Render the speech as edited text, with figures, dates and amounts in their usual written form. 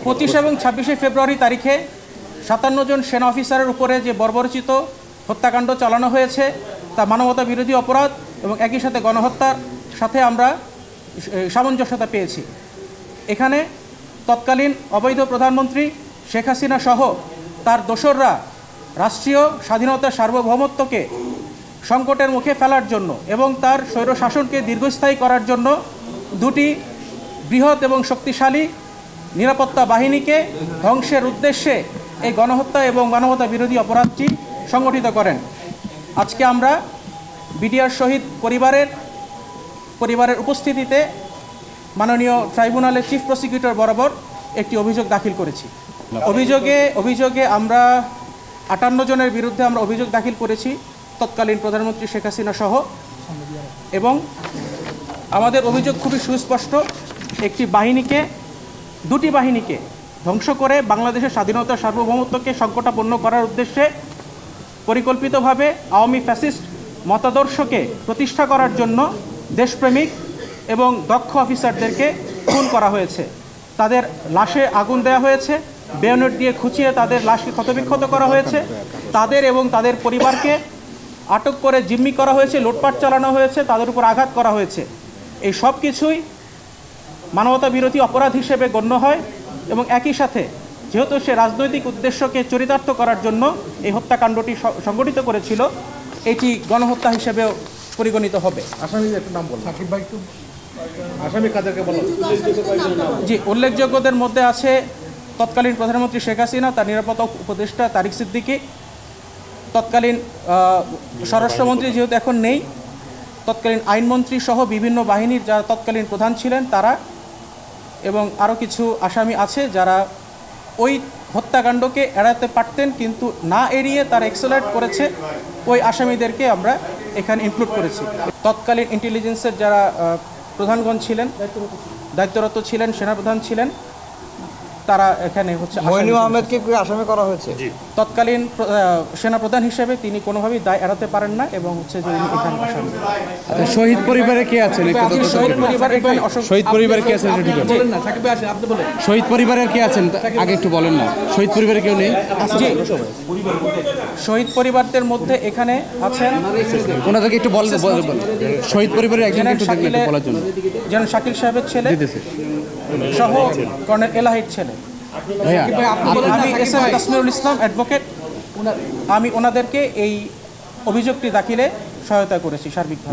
25 এবং 26 ফেব্রুয়ারি তারিখে 57 জন সেনা অফিসারের উপরে যে বর্বরচিত হত্যাকাণ্ড চালানো হয়েছে তা মানবতা বিরোধী অপরাধ এবং একই সাথে গণহত্যার সাথে আমরা সামঞ্জস্যতা পেয়েছি। এখানে তৎকালীন অবৈধ প্রধানমন্ত্রী শেখ হাসিনা সহ তার দোসররা রাষ্ট্রীয় স্বাধীনতা সার্বভৌমত্বকে সংকটের মুখে ফেলার জন্য এবং তার স্বৈরশাসনকে দীর্ঘস্থায়ী করার জন্য দুটি বৃহৎ এবং শক্তিশালী নিরাপত্তা বাহিনীকে ধ্বংসের উদ্দেশ্যে এই গণহত্যা এবং মানবতা বিরোধী অপরাধটি সংগঠিত করেন। আজকে আমরা বিডিআর শহীদ পরিবারের উপস্থিতিতে মাননীয় ট্রাইব্যুনালের চিফ প্রসিকিউটর বরাবর একটি অভিযোগ দাখিল করেছি। অভিযোগে আমরা 58 জনের বিরুদ্ধে আমরা অভিযোগ দাখিল করেছি, তৎকালীন প্রধানমন্ত্রী শেখ হাসিনা সহ। এবং আমাদের অভিযোগ খুবই সুস্পষ্ট, দুটি বাহিনীকে ধ্বংস করে বাংলাদেশের স্বাধীনতা সার্বভৌমত্বকে সংকটাপন্ন করার উদ্দেশ্যে পরিকল্পিতভাবে আওয়ামী ফ্যাসিস্ট মতাদর্শকে প্রতিষ্ঠা করার জন্য দেশপ্রেমিক এবং দক্ষ অফিসারদেরকে খুন করা হয়েছে। তাদের লাশে আগুন দেওয়া হয়েছে, বেয়নেট দিয়ে খুঁচিয়ে তাদের লাশকে ক্ষতবিক্ষত করা হয়েছে, তাদের এবং তাদের পরিবারকে আটক করে জিম্মি করা হয়েছে, লুটপাট চালানো হয়েছে, তাদের উপর আঘাত করা হয়েছে। এই সব কিছুই মানবতা বিরোধী অপরাধ হিসেবে গণ্য হয় এবং একই সাথে যেহেতু সে রাজনৈতিক উদ্দেশ্যকে চরিতার্থ করার জন্য এই হত্যাকাণ্ডটি সংগঠিত করেছিল, এটি গণহত্যা হিসেবেও পরিগণিত হবে। জি, উল্লেখযোগ্যদের মধ্যে আছে তৎকালীন প্রধানমন্ত্রী শেখ হাসিনা, তার নিরাপত্তা উপদেষ্টা তারিক সিদ্দিকী, তৎকালীন স্বরাষ্ট্রমন্ত্রী যেহেতু এখন নেই, তৎকালীন আইনমন্ত্রী সহ বিভিন্ন বাহিনীর যারা তৎকালীন প্রধান ছিলেন তারা, এবং আরও কিছু আসামি আছে যারা ওই হত্যাকাণ্ডকে এড়াতে পারতেন কিন্তু না এড়িয়ে তারা এক্সেলারেট করেছে। ওই আসামিদেরকে আমরা এখানে ইনক্লুড করেছি। তৎকালীন ইন্টেলিজেন্সের যারা প্রধানগণ ছিলেন, দায়িত্বরত ছিলেন, সেনাপ্রধান ছিলেন, তারা এখানে আহমেদকে আসামি করা হয়েছে। তৎকালীন সেনাপ্রধান হিসেবে তিনি কোনোভাবেই দায় এড়াতে পারেন না এবং যে এখানে আসামি। শহীদ পরিবারে কে আছেন? শহীদ পরিবারে কে আছেন? শহীদ পরিবারের কে আছেন আগে একটু বলেন না। শহীদ পরিবারে কেউ নেই? শহীদ পরিবারদের মধ্যে এখানে আছেন, ওনাদেরকে একটু বলেন। শহীদ পরিবারের একজন বলার জন্য যেন শাকিল সাহেবের ছেলে সহ কর্নেল এলাহির ছেলে, আমি এস.এম. কাশ্মীরুল ইসলাম অ্যাডভোকেট, আমি ওনাদেরকে এই অভিযোগটি দাখিলে সহায়তা করেছি সার্বিকভাবে।